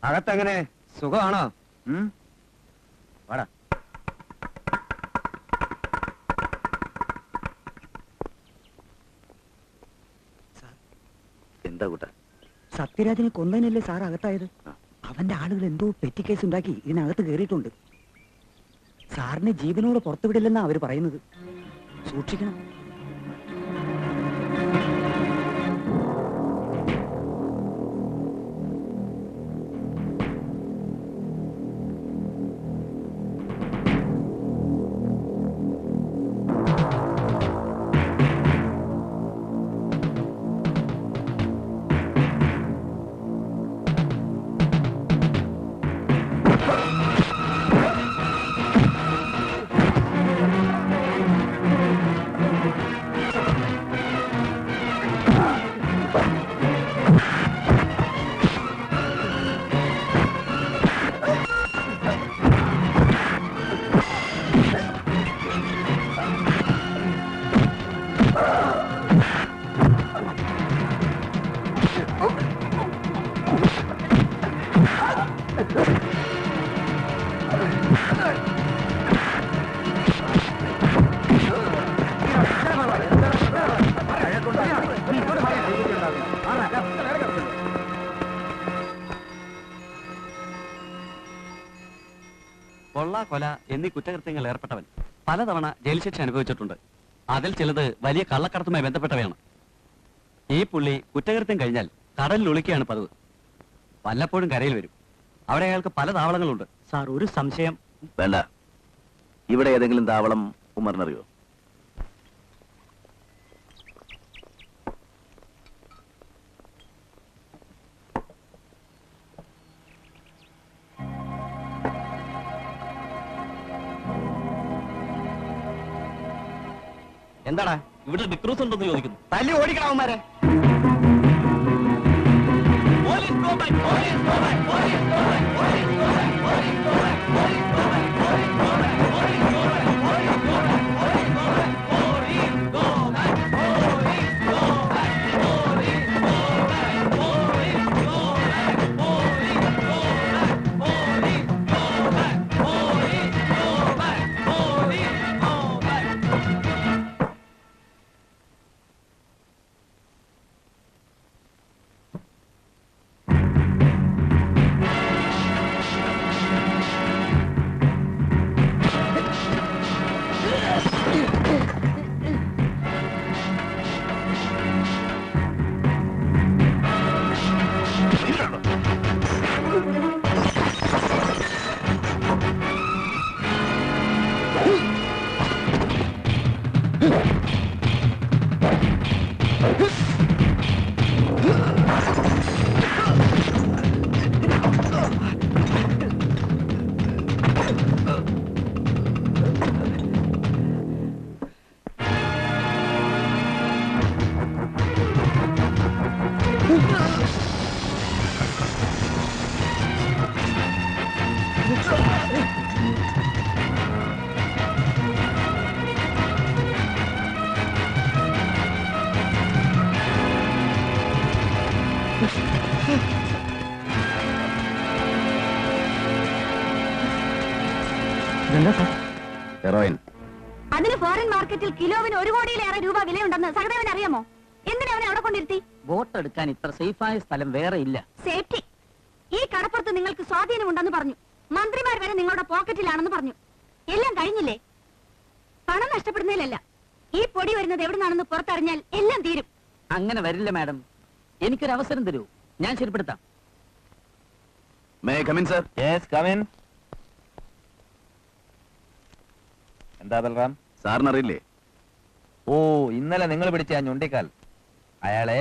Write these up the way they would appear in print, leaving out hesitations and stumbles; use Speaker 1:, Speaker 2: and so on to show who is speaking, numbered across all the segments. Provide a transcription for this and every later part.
Speaker 1: അകത്തെങ്ങനെ സുഖമാണോ? വാടാ.
Speaker 2: എന്താ കൂട്ട?
Speaker 3: സത്യരാജിനെ കൊന്നതിനല്ലേ സാർ അകത്തായത്? അവന്റെ ആളുകൾ എന്തോ പെറ്റി കേസ് ഉണ്ടാക്കി ഇതിനകത്ത് കയറിയിട്ടുണ്ട്. സാറിനെ ജീവനോട് പുറത്തുവിടില്ലെന്നാ അവര് പറയുന്നത്. സൂക്ഷിക്കണം.
Speaker 4: കൊള്ള, കൊല എന്നീ കുറ്റകൃത്യങ്ങൾ ഏർപ്പെട്ടവൻ പലതവണ ജയിൽ ശിക്ഷ അനുഭവിച്ചിട്ടുണ്ട്. അതിൽ ചിലത് വലിയ കള്ളക്കടത്തുമായി ബന്ധപ്പെട്ടവയാണ്. ഈ പുള്ളി കുറ്റകൃത്യം കഴിഞ്ഞാൽ കടലിൽ ഒളിക്കുകയാണ് പതിവ്. വല്ലപ്പോഴും കരയിൽ വരും. അവിടെ അയാൾക്ക് പല താവളങ്ങളുണ്ട്.
Speaker 3: സാർ, ഒരു സംശയം.
Speaker 2: വേണ്ട. ഇവിടെ ഏതെങ്കിലും താവളം ഉമറിനറിയോ?
Speaker 4: എന്താടാ ഇവിടെ ഡിക്രൂസ് ഉണ്ടെന്ന് ചോദിക്കുന്നു. തല്ലി ഓടിക്കണം അവന്മാരെ.
Speaker 2: ഹെറോയിൻ.
Speaker 5: അതിന് ഫോറിൻ മാർക്കറ്റിൽ കിലോവിന് 1 കോടിയിലേറെ രൂപ വിലയുണ്ടെന്ന് സഹദേവൻ അറിയാമോ? എന്തിനാ അവനെ അവിടെ കൊണ്ടിരുത്തി?
Speaker 3: ബോട്ട് എടുക്കാൻ ഇത്ര സേഫായ സ്ഥലം വേറെ ഇല്ല.
Speaker 5: സേഫ്റ്റി. ഈ കടപ്പുറത്ത് നിങ്ങൾക്ക് സ്വാധീനമുണ്ടെന്ന് പറഞ്ഞു. മന്ത്രിമാർ വരെ നിങ്ങളുടെ പോക്കറ്റിലാണെന്ന് പറഞ്ഞു. എല്ലാം കഴിഞ്ഞില്ലേ? പണം നഷ്ടപ്പെടുന്നതിലല്ല, ഈ പൊടി വരുന്നത് എവിടുന്നാണെന്ന് പുറത്തറിഞ്ഞാൽ എല്ലാം തീരും.
Speaker 3: അങ്ങനെ വരില്ല മാഡം. എനിക്കൊരു അവസരം തരൂ, ഞാൻ ശരിപ്പെടുത്താം.
Speaker 2: May come in sir?
Speaker 1: Yes, come in. എന്താ ബൽറാം?
Speaker 2: സാറിനറിയില്ലേ?
Speaker 1: ഓ, ഇന്നലെ നിങ്ങൾ പിടിച്ച ആ ഞുണ്ടിക്കാൽ അയാളെ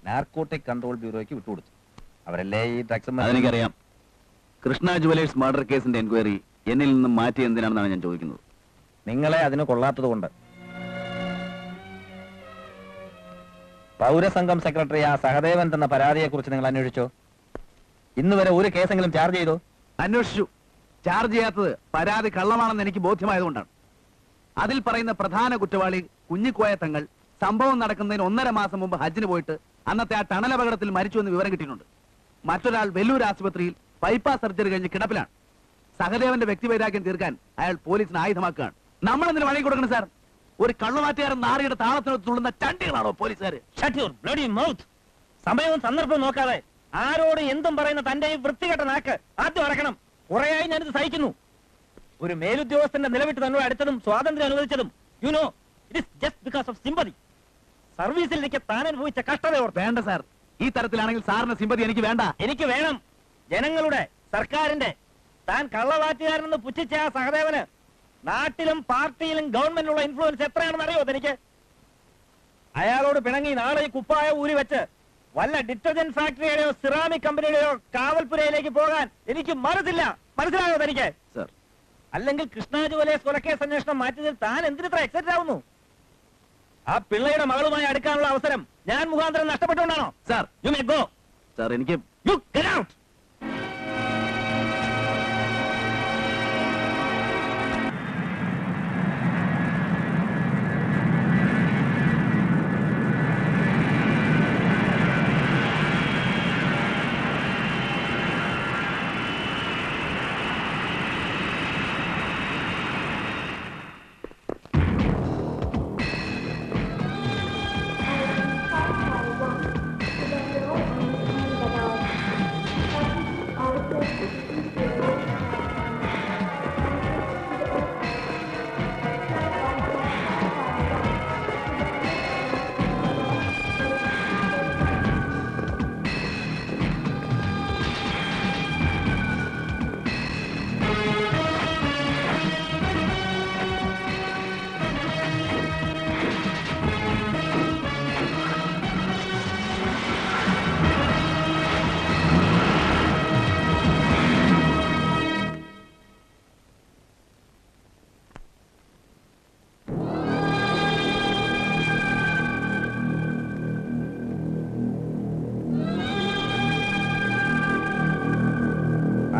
Speaker 1: നാർക്കോട്ടിക് കൺട്രോൾ ബ്യൂറോയ്ക്ക് വിട്ടുകൊടുത്തു. അവരല്ലേ ഈ ഡ്രഗ്സ്?
Speaker 2: അതെനിക്കറിയാം. കൃഷ്ണ ജുവലേഴ്സ് മർഡർ കേസിന്റെ എൻക്വയറി എന്നിൽ നിന്നും മാറ്റി എന്തിനാണെന്നാണ് ഞാൻ ചോദിക്കുന്നത്.
Speaker 1: നിങ്ങളെ അതിന് കൊള്ളാത്തത് കൊണ്ട്. പൗരസംഘം സെക്രട്ടറി ആ സഹദേവൻ തന്ന പരാതിയെ കുറിച്ച് നിങ്ങൾ അന്വേഷിച്ചോ? ഇന്ന് വരെ ഒരു കേസെങ്കിലും ചാർജ് ചെയ്തോ?
Speaker 2: അന്വേഷിച്ചു. ചാർജ് ചെയ്യാത്തത് പരാതി കള്ളമാണെന്ന് എനിക്ക് ബോധ്യമായതുകൊണ്ടാണ്. അതിൽ പറയുന്ന പ്രധാന കുറ്റവാളി കുഞ്ഞിക്കോയ തങ്ങൾ സംഭവം നടക്കുന്നതിന് 1.5 മാസം മുമ്പ് ഹജ്ജിന് പോയിട്ട് അന്നത്തെ ആ ടണലപകടത്തിൽ മരിച്ചു എന്ന് വിവരം കിട്ടിയിട്ടുണ്ട്. മറ്റൊരാൾ വെല്ലൂർ ആശുപത്രിയിൽ ബൈപ്പാസ് സർജറി കഴിഞ്ഞ് കിടപ്പിലാണ്. സഹദേവന്റെ വ്യക്തിവൈരാഗ്യം തീർക്കാൻ അയാൾ പോലീസിന് ആയുധമാക്കുകയാണ്. നമ്മളെന്തിന് വഴി കൊടുക്കണം സാർ? ഒരു കള്ളുമാറ്റുകാരൻ നാറിയുടെ താളത്തിനൊത്ത് തുള്ളുന്ന ചണ്ടികളാണോ പോലീസുകാർ?
Speaker 1: സമയവും സന്ദർഭവും നോക്കാതെ ആരോട് എന്തും പറയുന്ന തന്റെ ഈ വൃത്തികെട്ട നാക്ക് ആദ്യം അടക്കണം. കുറെയായി ഞാനിത് സഹിക്കുന്നു. ഒരു മേലുദ്യോഗസ്ഥന്റെ നിലവിട്ട് തന്നോട് അടുത്തതും സ്വാതന്ത്ര്യം അനുവദിച്ചതും it is just because of sympathy. സർവീസിലേക്ക് താൻ അനുഭവിച്ച കഷ്ടത ഓർത്ത്.
Speaker 2: വേണ്ട സാർ, ഈ തരത്തിലാണെങ്കിൽ സാറിന് സിമ്പതി എനിക്ക് വേണ്ട.
Speaker 1: എനിക്ക് വേണം. ജനങ്ങളുടെ, സർക്കാരിന്റെ. താൻ കള്ളവാറ്റുകാരനെന്ന് പുച്ഛിച്ച ആ സഹദേവന് നാട്ടിലും പാർട്ടിയിലും ഗവൺമെന്റിലുള്ള ഇൻഫ്ലുവൻസ് എത്രയാണെന്ന് അറിയോ തനിക്ക്? അയാളോട് പിണങ്ങി നാളെ ഈ കുപ്പായ ഊരി വെച്ച് വല്ല ഡിറ്റർജന്റ് ഫാക്ടറിയുടെയോ സിറാമിക് കമ്പനിയുടെയോ കാവൽപുരയിലേക്ക് പോകാൻ എനിക്ക് മനസ്സില്ല. മനസ്സിലായോ തനിക്ക്?
Speaker 2: സർ,
Speaker 1: അല്ലെങ്കിൽ കൃഷ്ണ ജുവലേഴ്സ് കൊലക്കേസ് അന്വേഷണം മാറ്റിയതിൽ താൻ എന്തിനിത്ര എക്സൈറ്റഡ് ആവുന്നു? ആ പിള്ളയുടെ മകളുമായി അടുക്കാനുള്ള അവസരം ഞാൻ മുഖാന്തരം നഷ്ടപ്പെട്ടുകൊണ്ടാണോ?
Speaker 2: Sir,
Speaker 1: you may go.
Speaker 2: Sir എനിക്ക്
Speaker 1: യു ഗെറ്റ് ഔട്ട്.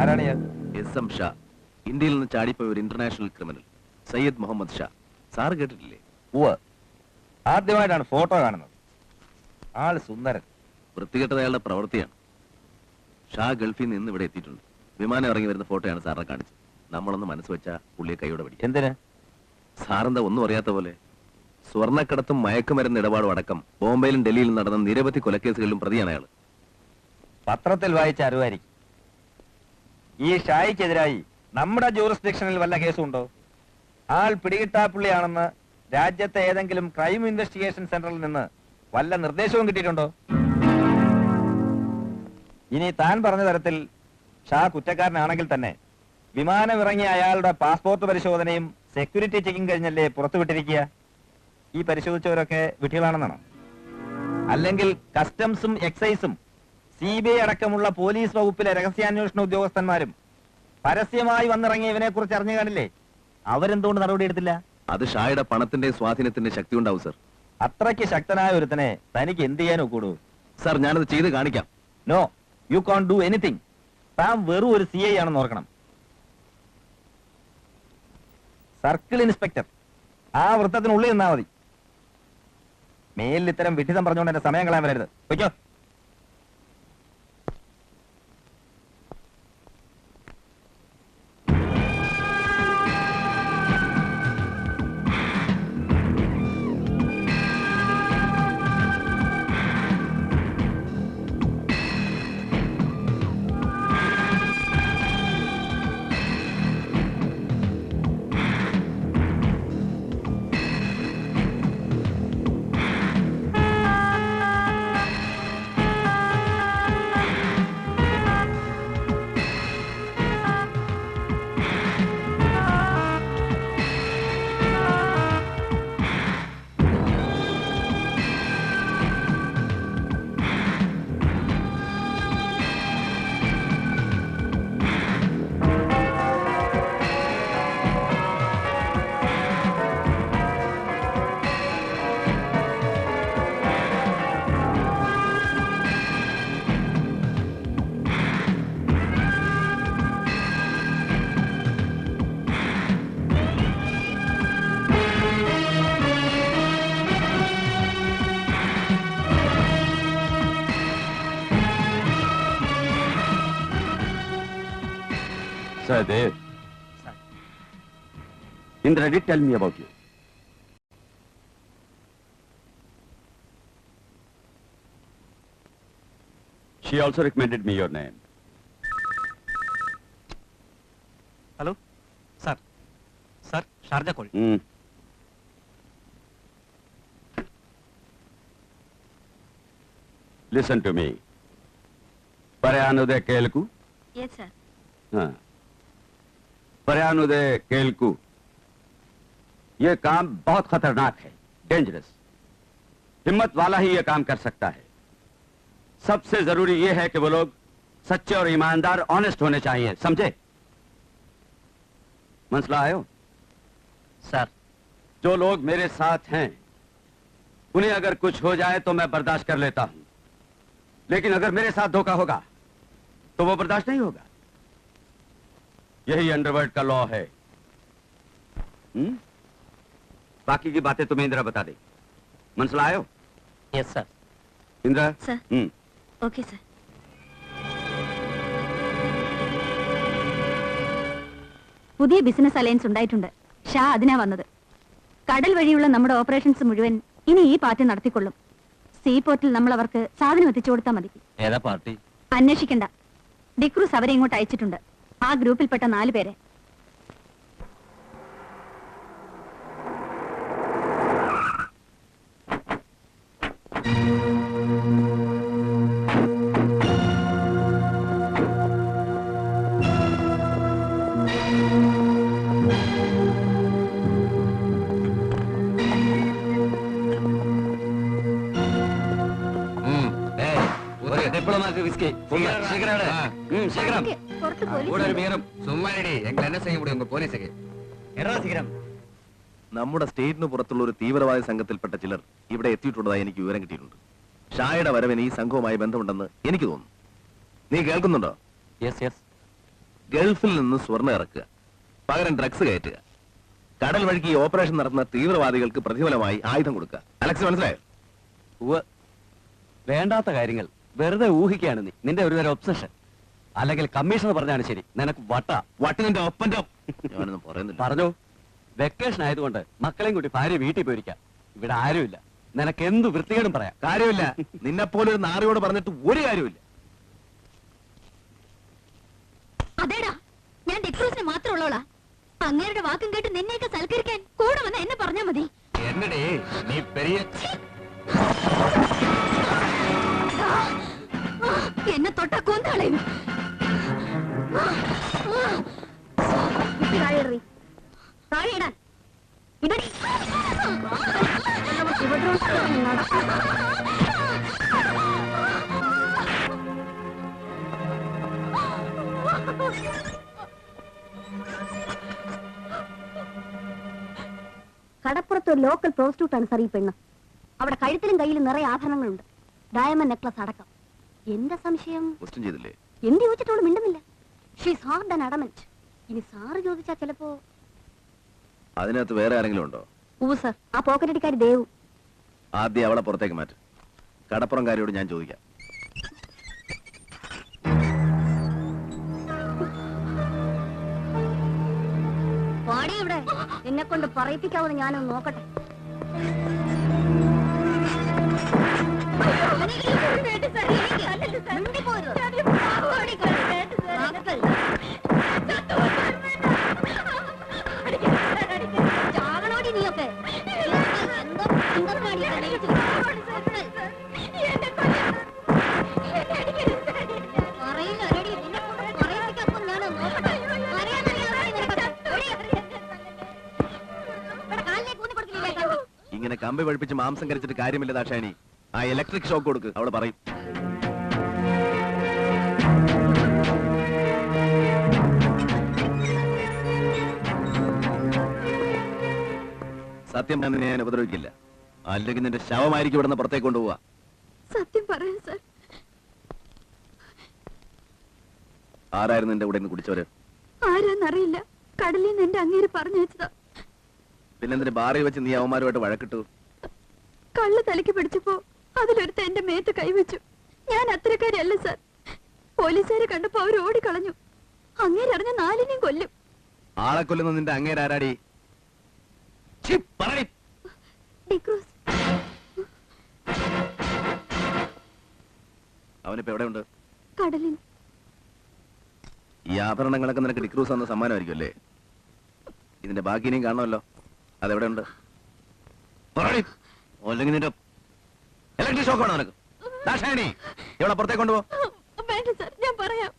Speaker 1: ആരാണ് ഞാൻ?
Speaker 2: SM ഷാ. ഇന്ത്യയിൽ നിന്ന് ചാടിപ്പോയ ഒരു international criminal Syed Mohammad Shah. Sir കേട്ടിട്ടില്ലേ?
Speaker 1: ഉവ്വ്. ആദ്യമായിട്ടാണ് ഫോട്ടോ കാണുന്നത്. ആള് സുന്ദരൻ.
Speaker 2: വൃത്തികെട്ടത് അയാളുടെ പ്രവൃത്തിയാണ്. ഷാ ഗൾഫിൽ നിന്ന് ഇവിടെ എത്തിയിട്ടുണ്ട്. വിമാനം ഇറങ്ങി വരുന്ന ഫോട്ടോയാണ് സാറിനെ കാണിച്ചത്. നമ്മളൊന്ന് മനസ്സ് വെച്ചാ പുള്ളിയെ കൈയോടെ പിടിക്കും.
Speaker 1: എന്തിന്?
Speaker 2: സാറെന്താ ഒന്നും അറിയാത്ത പോലെ? സ്വർണ്ണക്കടത്തും മയക്കുമരുന്ന് ഇടപാടും അടക്കം ബോംബെയിലും ഡൽഹിയിലും നടന്ന നിരവധി കൊലക്കേസുകളിലും പ്രതിയാണ് അയാൾ.
Speaker 1: പത്രത്തിൽ വായിച്ച അറിവായിരിക്കും. ഈ ഷായിക്കെതിരായി നമ്മുടെ ജൂറിസ്ഡിക്ഷനിൽ വല്ല കേസുണ്ടോ? ആൾ പിടികിട്ടാപ്പുള്ളിയാണെന്ന് രാജ്യത്തെ ഏതെങ്കിലും ക്രൈം ഇൻവെസ്റ്റിഗേഷൻ സെന്ററിൽ നിന്ന് വല്ല നിർദ്ദേശവും കിട്ടിയിട്ടുണ്ടോ? ഇനി താൻ പറഞ്ഞ തരത്തിൽ ഷാ കുറ്റക്കാരനാണെങ്കിൽ തന്നെ വിമാനം ഇറങ്ങിയ അയാളുടെ പാസ്പോർട്ട് പരിശോധനയും സെക്യൂരിറ്റി ചെക്കിംഗ് കഴിഞ്ഞല്ലേ പുറത്തുവിട്ടിരിക്കുക? ഈ പരിശോധിച്ചവരൊക്കെ വിട്ടികളാണെന്നാണോ? അല്ലെങ്കിൽ കസ്റ്റംസും എക്സൈസും CBI അടക്കമുള്ള പോലീസ് വകുപ്പിലെ രഹസ്യാന്വേഷണ ഉദ്യോഗസ്ഥന്മാരും പരസ്യമായി വന്നിറങ്ങിയ ഇവനെ കുറിച്ച് അറിഞ്ഞു കാണില്ലേ? അവരെന്തുകൊണ്ട് നടപടിയെടുത്തില്ല?
Speaker 2: അത് ഷായുടെ പണത്തിന്റെ സ്വാധീനത്തിന്റെ ശക്തി ഉണ്ടാവും സർ.
Speaker 1: അത്രയ്ക്ക് ശക്തനായ ഒരുത്തനെ തനിക്ക് എന്ത് ചെയ്യാനോ കൂടൂ?
Speaker 2: സർ, ഞാനത് ചെയ്ത് കാണിക്കാം.
Speaker 1: No, you can do anything. താൻ വെറും ഒരു CI ആണെന്ന് ഓർക്കണം. Circle inspector. ആ വൃത്തത്തിനുള്ളിൽ നിന്നാ മതി. മേലിൽ ഇത്തരം വിഡിതം പറഞ്ഞുകൊണ്ട് എന്റെ സമയം കളയാൻ വരരുത്. വയ്ക്കോ.
Speaker 6: Sahadev. Indra, tell me about you. She also recommended me your name.
Speaker 4: Hello sir sir Sharjah call
Speaker 6: Listen to me. Paryanudaya Kelku.
Speaker 5: Yes sir
Speaker 6: हाँ। Paryanudaya Kelku. ये काम बहुत खतरनाक है, डेंजरस। हिम्मत वाला ही ये काम कर सकता है। सबसे जरूरी ये है कि वो लोग सच्चे और ईमानदार, ऑनेस्ट होने चाहिए, समझे? मसला आयो?
Speaker 4: സാർ
Speaker 6: जो लोग मेरे साथ हैं, उन्हें अगर कुछ हो जाए तो मैं बर्दाश्त कर लेता हूं, लेकिन अगर मेरे साथ धोखा होगा तो वो बर्दाश्त नहीं होगा। यही अंडरवर्ल्ड का लॉ है। बाकी की बातें तुम्हें इंदिरा बता दे। मसला आयो?
Speaker 4: Yes sir
Speaker 6: Indira?
Speaker 5: Sir. Okay sir പുതിയ ബിസിനസ് അലയൻസ് ഉണ്ടായിട്ടുണ്ട്. ഷാ അതിനാ വന്നത്. കടൽ വഴിയുള്ള നമ്മുടെ ഓപ്പറേഷൻസ് മുഴുവൻ ഇനി ഈ പാർട്ടി നടത്തിക്കൊള്ളും. സീ പോർട്ടിൽ നമ്മൾ അവർക്ക് സാധനം എത്തിച്ചു കൊടുത്താൽ മതി.
Speaker 4: ഏതാ പാർട്ടി?
Speaker 5: അന്വേഷിക്കണ്ട, ഡിക്രൂസ് അവരെ ഇങ്ങോട്ട് അയച്ചിട്ടുണ്ട്. ആ ഗ്രൂപ്പിൽപ്പെട്ട 4 പേരെ.
Speaker 4: டிப்ளமாக்கு விஸ்கி சீக்கிரம்
Speaker 5: പുറത്ത്
Speaker 7: கூட ஒரு மீறம் சும்மா ரெடி எங்களை என்ன செய்ய முடியும் உங்க போலீஸுக்கு
Speaker 2: നമ്മുടെ സ്റ്റേറ്റിന് പുറത്തുള്ള ഒരു തീവ്രവാദി സംഘത്തിൽപ്പെട്ട ചിലർ ഇവിടെ എത്തിയിട്ടുള്ളതായി എനിക്ക് വിവരം കിട്ടിയിട്ടുണ്ട്. ഷായുടെ വരവിന് ഈ സംഘവുമായി ബന്ധമുണ്ടെന്ന് എനിക്ക് തോന്നുന്നു. നീ കേൾക്കുന്നുണ്ടോ?
Speaker 4: യെസ് യെസ്
Speaker 2: ഗൾഫിൽ നിന്ന് സ്വർണ്ണം ഇറക്കുക, പകരം ഡ്രഗ്സ് കയറ്റുക, കടൽ വഴിക്ക് ഈ ഓപ്പറേഷൻ നടത്തുന്ന തീവ്രവാദികൾക്ക് പ്രതിഫലമായി ആയുധം കൊടുക്കുക. അലക്സ് മനസ്സിലായോ?
Speaker 4: വേണ്ടാത്ത കാര്യങ്ങൾ വെറുതെ ഊഹിക്കുകയാണ് നീ. നിന്റെ ഒരു തരം ഒബ്സഷൻ. അല്ലെങ്കിൽ കമ്മീഷണർ പറഞ്ഞാണ് ശരി. നിനക്ക്
Speaker 2: വട്ടിന്റെ ഒപ്പന്റെ ഞാനൊന്നും പറയുന്നില്ല.
Speaker 4: പറഞ്ഞു. വെക്കേഷൻ ആയതുകൊണ്ട് മക്കളെയും കൂട്ടി ഭാര്യ വീട്ടിൽ പോയിരിക്കാം. ഇവിടെ ആരുമില്ല. നിനക്ക് എന്ത് വൃത്തികേടും പറയാം.
Speaker 2: കാര്യമില്ല. നിന്നെപ്പോലെ ഒരു നാറിയോട് പറഞ്ഞിട്ട് ഒരു കാര്യമില്ല.
Speaker 5: അതേടാ, ഞാൻ ഡിക്രൂസിന് മാത്രമുള്ളോളാ. അങ്ങേരുടെ വാക്കും കേട്ട് നിന്നെയൊക്കെ സൽക്കരിക്കാൻ കൂടെ വന്ന് എന്നെ പറഞ്ഞാ മതി.
Speaker 7: என்னடி நீ பெரிய
Speaker 5: എന്നെ തൊട്ട കൊന്നളയും. താഴെയിടാൻ ഇടടി. കടപ്പുറത്ത് ഒരു ലോക്കൽ പ്രോസ്റ്റിറ്റ്യൂട്ടാണ് സാർ ഈ പെണ്ണ്. അവിടെ കഴുത്തിലും കയ്യിലും നിറയെ ആഭരണങ്ങളുണ്ട്, ഡയമണ്ട് നെക്ലസ് അടക്കം. എന്റെ സംശയം
Speaker 2: ക്വസ്റ്റ്യൻ ചെയ്തില്ലേ?
Speaker 5: എന്ത് ചോദിച്ചിട്ടോളൂ മിണ്ടുന്നില്ല. She's hard and adamant. ഇനി സാറ് ചോദിച്ചാ ചിലപ്പോ.
Speaker 2: അതിനകത്ത് വേറെ ആരെങ്കിലും ഉണ്ടോ?
Speaker 5: സർ, ആ പോക്കറ്റടിക്കാരി ദേവു.
Speaker 2: ആദ്യം അവളെ പുറത്തേക്ക് മാറ്റ്. കടപ്പുറംകാരിയോട് ഞാൻ ചോദിക്കാം.
Speaker 5: പാടി ഇവിടെ എന്നെ കൊണ്ട് പറയിപ്പിക്കാവുന്ന ഞാനൊന്ന് നോക്കട്ടെ. ചാകണോടി നീയൊക്കെ.
Speaker 2: ഇങ്ങനെ കമ്പി പഴിപ്പിച്ച് മാംസം കരിച്ചിട്ട് കാര്യമില്ല ദാക്ഷായണി. ആ ഇലക്ട്രിക് ഷോക്ക് കൊടുക്ക്, അവള് പറയും. സത്യം തന്നെ ഞാൻ ഉപദ്രവിക്കില്ല. അല്ലെങ്കിൽ നിന്റെ ശവമായിരിക്കും ഇവിടുന്ന് പുറത്തേക്ക് കൊണ്ടുപോവാ.
Speaker 5: സത്യം പറയാൻ സാർ.
Speaker 2: ആരായിരുന്നു നിന്റെ കൂടെ നിന്ന് കുടിച്ചവര്?
Speaker 5: ആരാന്നറിയില്ല. കടലിൽ നിന്ന് എന്റെ അങ്ങേര് പറഞ്ഞു വെച്ചതാ.
Speaker 2: പിന്നെന്തിന് ബാറിൽ വെച്ച് നീ അവന്മാരുമായിട്ട് വഴക്കിട്ടു?
Speaker 5: കള്ള് തലയ്ക്ക് പിടിച്ചപ്പോ അതിലൊരുത്ത എന്റെ മേത്ത് കൈവച്ചു. ഞാൻ അത്രക്കാരല്ല സാർ. പോലീസുകാരെ കണ്ടപ്പോ അവർ ഓടിക്കളഞ്ഞു. അങ്ങേരറിഞ്ഞ നാലിനെയും കൊല്ലും.
Speaker 2: ആളെ കൊല്ലുന്ന നിന്റെ അങ്ങേരാരാടി? പറയടി.
Speaker 5: ഡിക്രൂസ്.
Speaker 2: അവനിപ്പോ എവിടെയുണ്ട്?
Speaker 5: കടലിൽ.
Speaker 2: ഈ ആഭരണങ്ങളൊക്കെ നിനക്ക് ഡിക്രൂസ് എന്ന സമ്മാനമായിരിക്കും അല്ലേ? ഇതിന്റെ ബാക്കി ഇനിയും കാണുമല്ലോ. അതെവിടെയുണ്ട്? പറയടി. അല്ലെങ്കിൽ നിന്റെ ഇലക്ട്രിക് ഷോക്ക് വേണോ നിനക്ക്? ദാക്ഷായണി, എവിടെ പുറത്തേക്ക് കൊണ്ടുപോ.
Speaker 5: വേണ്ട സാർ, ഞാൻ പറയാം.